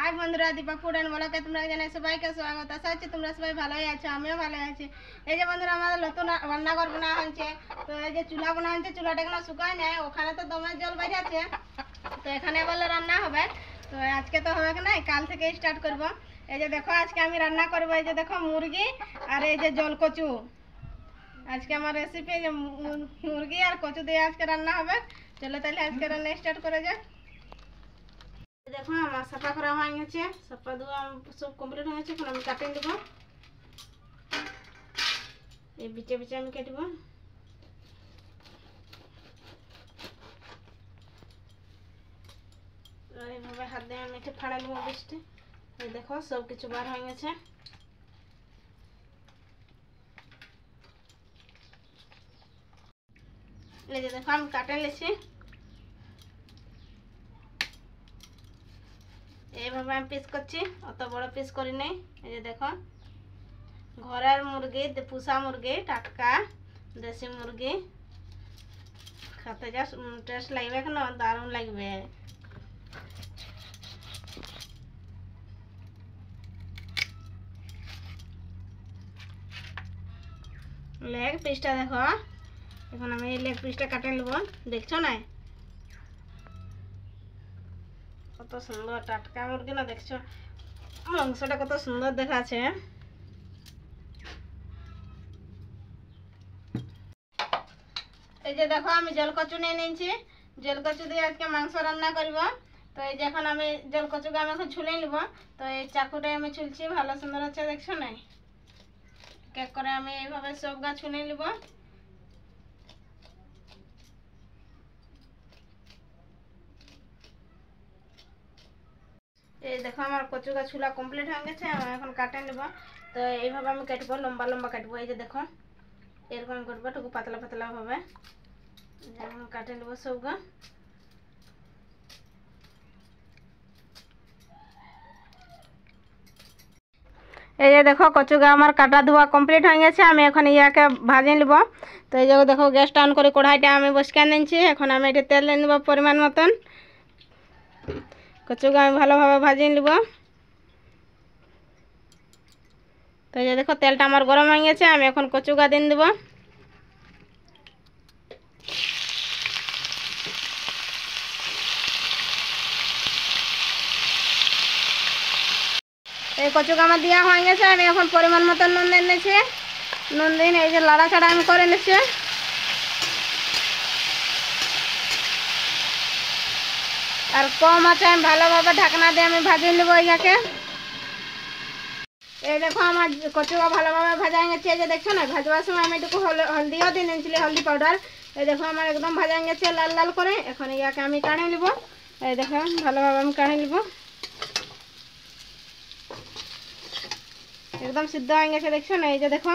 High বন্ধুরা, Dipa food and ব্লগে তোমরা জানাই সবাইকে স্বাগত। আশা হচ্ছে তোমরা সবাই ভালোই আছো, আমিও ভালো আছি। এই যে বন্ধুরা, আমাদের নতুন রান্নাঘর বানা হচ্ছে। তো এই যে চুলা বানা হচ্ছে, চুলাটা এখনো শুকায় নাই, ওখানে তো দমের জল বেরিয়েছে। তো এখানে বলে রান্না হবে। তো আজকে তো হবে না, কাল থেকে স্টার্ট করব। এই যে দেখো, আজকে আমি রান্না করবো। এই যে দেখো, মুরগি আর এই যে জল কচু। আজকে আমার রেসিপি যে মুরগি আর কচু দিয়ে আজকে রান্না হবে। চলো তাহলে আজকে রান্না স্টার্ট করে যাক। দেখো, আমার সাফা করা হয়ে গেছে, সাফা ধোয়া সব কমপ্লিট হয়ে গেছে। এখন আমি কাটিয়ে দেবো, এই বিচে বিচে আমি কাটব। এইভাবে হাত দিয়ে আমি একটু ফাড়া নেবো বৃষ্টি। এই দেখো, সব কিছু বার হয়ে গেছে। এই যে দেখো, আমি কাটে নিয়েছি। এইভাবে আমি পিস করছি, অত বড় পিস করি নাই। এই যে দেখো, ঘরের মুরগি, পোষা মুরগি, টাটকা দেশি মুরগি, খেতে যা টেস্ট লাগবে, কেন দারুণ লাগবে। লেগ পিসটা দেখো, এখন আমি এই লেগ পিসটা কাটে নেব। দেখছো না কত সুন্দর টাটকা মুরগি, না দেখছো মাংসটা কত সুন্দর দেখাচ্ছে। এই যে দেখো, আমি জল কচু নিয়ে নিয়েছি। জল কচু দিয়ে আজকে মাংস রান্না করব। তো এই যে এখন আমি জল কচুকে আমি এখন ছুলে নিব। তো এই চাকুটাই আমি ছুলছি, ভালো সুন্দর হচ্ছে, দেখছো না। কেক করে আমি এইভাবে সব গাছ ছুলে নিব। এই দেখো, আমার কচু গাছ ছুলা কমপ্লিট হয়ে গেছে, আমি এখন কাটে নেব। তো এইভাবে আমি কাটবো, লম্বা লম্বা কাটবো। এই যে দেখো, এরকম করবো, টুকু পাতলা পাতলা ভাবে যেমন কাটে নেবো সব গা। এই যে দেখো, কচু গা আমার কাটা ধোয়া কমপ্লিট হয়ে গেছে, আমি এখন ইয়াকে ভাজে নেব। তো এই যে দেখো, গ্যাসটা অন করে কড়াইটা আমি বসিয়ে নিয়েছি। এখন আমি এটা তেল দিয়ে নেব পরিমাণ মতন। কচু গা আমি ভালোভাবে ভাজে নেব। তো এই যে দেখো, তেলটা আমার গরম হয়ে গেছে, আমি এখন কচু গা দিয়ে দেবো। এই কচু গা আমার দেওয়া হয়ে গেছে, আমি এখন পরিমাণ মতন নুন দিয়ে নিয়েছি। নুন দিন এই যে লাড়াচাড়া আমি করে নিচ্ছি। আর কম আছে, আমি ভালোভাবে ঢাকনা দিয়ে আমি ভাজিয়ে নেবো ইয়াকে। এই দেখো, আমার কচুটা ভালোভাবে ভাজা হয়ে গেছে। এই যে দেখছো না, ভাজবার সময় আমি একটু হলদিও দিয়ে নিয়েছিলি, হলদি পাউডার। এই দেখো, আমার একদম ভাজা হয়ে গেছে লাল লাল করে। এখন ইয়াকে আমি কাঢ়ে নেব। এই দেখো, ভালোভাবে আমি কাঢ়ে নেব। একদম সিদ্ধ হয়ে গেছে, দেখছো না। এই যে দেখো,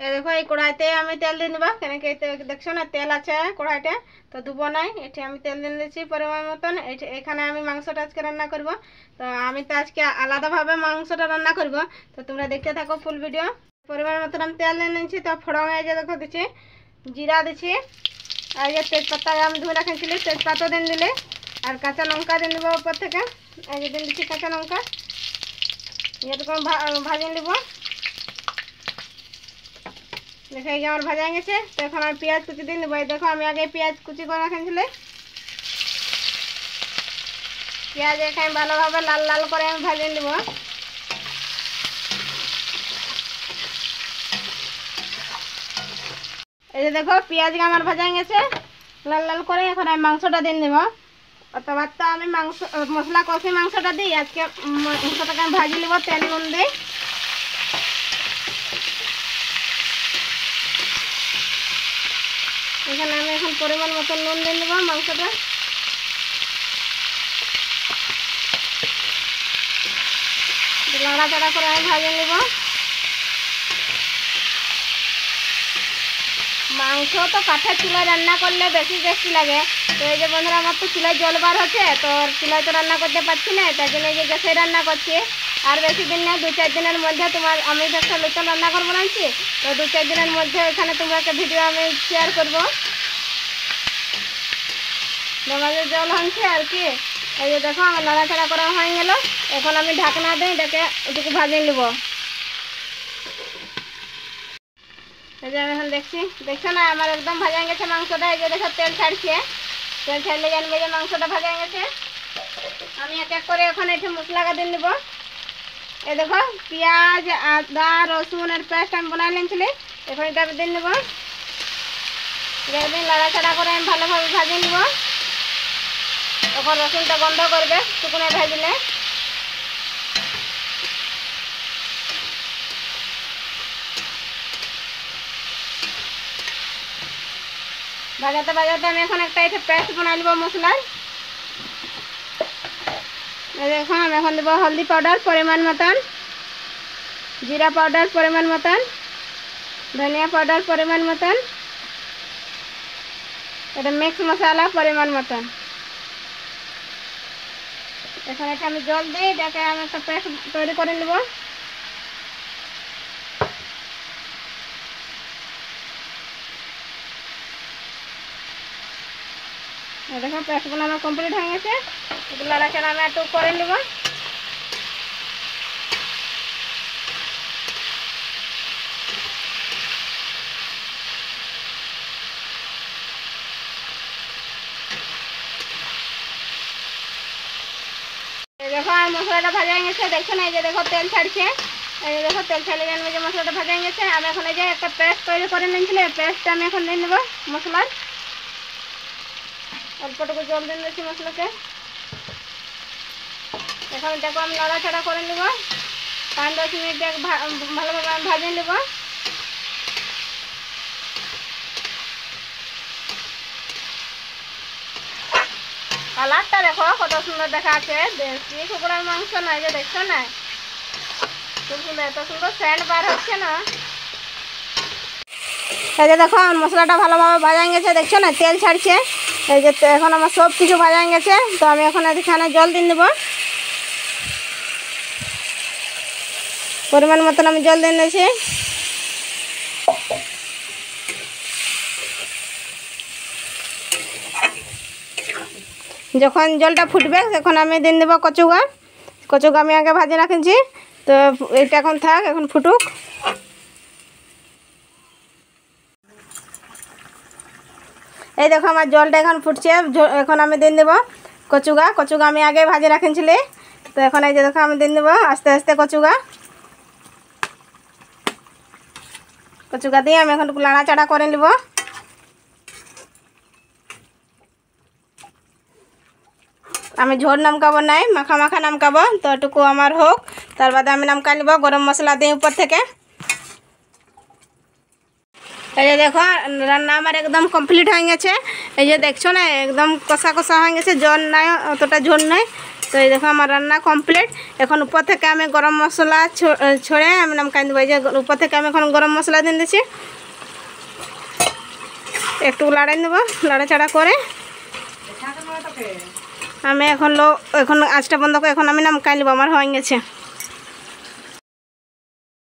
এই দেখো, এই কড়াইতে আমি তেল দিয়ে নেব। কেন কি দেখছো না, তেল আছে কড়াইতে, তো ধুবো নাই। এটি আমি তেল দিয়ে দিচ্ছি পরিমাণ মতন। এখানে আমি মাংসটা আজকে রান্না করব। তো আমি তো আজকে আলাদাভাবে মাংসটা রান্না করব, তো তোমরা দেখতে থাকো ফুল ভিডিও। পরিমাণ মতন আমি তেল দিয়ে নিচ্ছি। তো ফোড়ন এই যে দেখো দিচ্ছি, জিরা দিচ্ছি, আর যে তেজপাতা আমি ধুয়ে রাখেছিলি, তেজপাতা দিন দিলে, আর কাঁচা লঙ্কা দিয়ে নেবো উপর থেকে। এই যে দিন দিচ্ছি কাঁচা লঙ্কা, এরকম ভাজে নেব। দেখো, এই যে আমার ভাজা গেছে। তো এখন আমি পেঁয়াজ কুচি দিয়ে নেবো। দেখো, আমি আগে পেঁয়াজ কুচি করে রাখেছিলি, পেঁয়াজ এখানে ভালোভাবে লাল লাল করে আমি ভাজে নেব। এই যে দেখো, পেঁয়াজকে আমার ভাজা গেছে লাল লাল করে। এখন আমি মাংসটা দিয়ে নেব। অথবা তো আমি মশলা কষে মাংসটা দিই, আজকে মাংসটাকে আমি ভাজি নেব তেল নুন দিয়ে। এখানে আমি এখন পরিমাণ মতো নুন দিয়ে নেব মাংসটা। লাড়াচাড়া করে আমি ভাজে নেব। মাংস তো কাঠের চুলায় রান্না করলে বেশি টেস্টি লাগে। তো এই যে বন্ধুরা, আমার তো চুলায় জল বার হচ্ছে, তো চুলায় তো রান্না করতে পারছি না, তাই জন্য এই যে গ্যাসে রান্না করছি। আর বেশি দিন না, 2-4 দিনের মধ্যে আমি একটা নতুন রান্নাঘর বানাচ্ছি। তো 2-4 দিনের মধ্যে এখানে তোমরা একটা ভিডিও আমি শেয়ার করব। নামাজের জল হচ্ছে আর কি। এই যে দেখো আমার নাড়াচাড়া করা হয়ে গেল। এখন আমি ঢাকনা দিই, এটাকে একটু ভাজিয়ে নেব। এই যে আমি এখন দেখছো না আমার একদম ভাজা গেছে মাংসটা। এই যে দেখো তেল ছাড়ছে, তেল ছাড়লে জানবে যে মাংসটা ভাজা গেছে। আমি এক এক করে এখন একটু মশলা দিয়ে নেব। এই দেখো পেঁয়াজ, আদা, রসুনের পেস্ট আমি বানাই নিয়েছিলি, এখন এটা দিয়ে নেব। একদিন নাড়াচাড়া করে আমি ভালোভাবে ভাজিয়ে নেব। তখন রসুনটা গন্ধ করবে শুকনো ভাজলে। ভাজাতে ভাজাতে আমি এখন একটা এটা পেস্ট বানাই নেব মশলার। দেখো আমি এখন দেবো হলদি পাউডার পরিমাণ মতন, জিরা পাউডার পরিমাণ মতন, ধনিয়া পাউডার পরিমাণ মতন, এটা মিক্স মশলা পরিমাণ মতন। এখন এটা আমি জল দিই, এটাকে আমি একটা পেস্ট তৈরি করে নেব। দেখো পেস্ট বানানো কমপ্লিট হয়ে গেছে। একটু নাড়াচাড়া আমি একটু করে নেব। দেখো আর মশলাটা ভাজা হয়ে গেছে, দেখছো না? এই যে দেখো তেল ছাড়ছে, এই যে দেখো তেল ছাড়লে জানবে যে মশলাটা ভাজা হয়ে গেছে। আমি এখন এই যে একটা পেস্ট তৈরি করে নিয়েছিল, এই পেস্টটা আমি এখন দিয়ে নেব মশলার। অল্পটুকু জল দিয়ে দিচ্ছি মশলাতে। এখন দেখো আমি নাড়াচাড়া করে নেব, 5-10 মিনিট ভালোভাবে আমি ভাজিয়ে নেব। কালারটা দেখো কত সুন্দর দেখা আছে, দেশি কুকুরের মাংস নয়, যে দেখছো না খুব সুন্দর, এত সুন্দর সেন্ট বার হচ্ছে না। এই যে দেখো আমার মশলাটা ভালোভাবে ভাজা গেছে, দেখছো না তেল ছাড়ছে। এই যে এখন আমার সব কিছু ভাজা গেছে, তো আমি এখন এখানে জল দিয়ে দেবো পরিমাণ মতন। আমি জল দিয়ে দিয়েছি। যখন জলটা ফুটবে তখন আমি দিয়ে দেবো কচুগা। কচুগা আমি আগে ভাজে রাখেছি, তো এটা এখন থাক, এখন ফুটুক। এই দেখো আমার জলটা এখন ফুটছে, এখন আমি দিয়ে দেবো কচুগা। কচুগা আমি আগে ভাজে রাখেছিলি, তো এখন এই যে দেখো আমি দিয়ে দেবো আস্তে আস্তে কচুগা। কচুগা দিয়ে আমি এখন একটু নাড়াচাড়া করে নেব। আমি ঝোল নামকাবো নাই, মাখা মাখা নামকাবো, তো এটুকু আমার হোক, তার বাদে আমি নামকা নেব গরম মশলা দিই উপর থেকে। এই যে দেখো রান্না আমার একদম কমপ্লিট হয়ে গেছে। এই যে দেখছো না একদম কষা কষা হয়ে গেছে, জল নাই, অতটা ঝোল নাই। তো এই দেখো আমার রান্না কমপ্লিট। এখন উপর থেকে আমি গরম মশলা ছড়ে আমি নামকা দেবো। এই যে উপর থেকে আমি এখন গরম মশলা দিয়ে দিচ্ছি, একটু লাড়াই দেবো, লাড়াচাড়া করে আমি এখন আঁচটা বন্ধ করে এখন আমি নামকা নেবো, আমার হয়ে গেছে।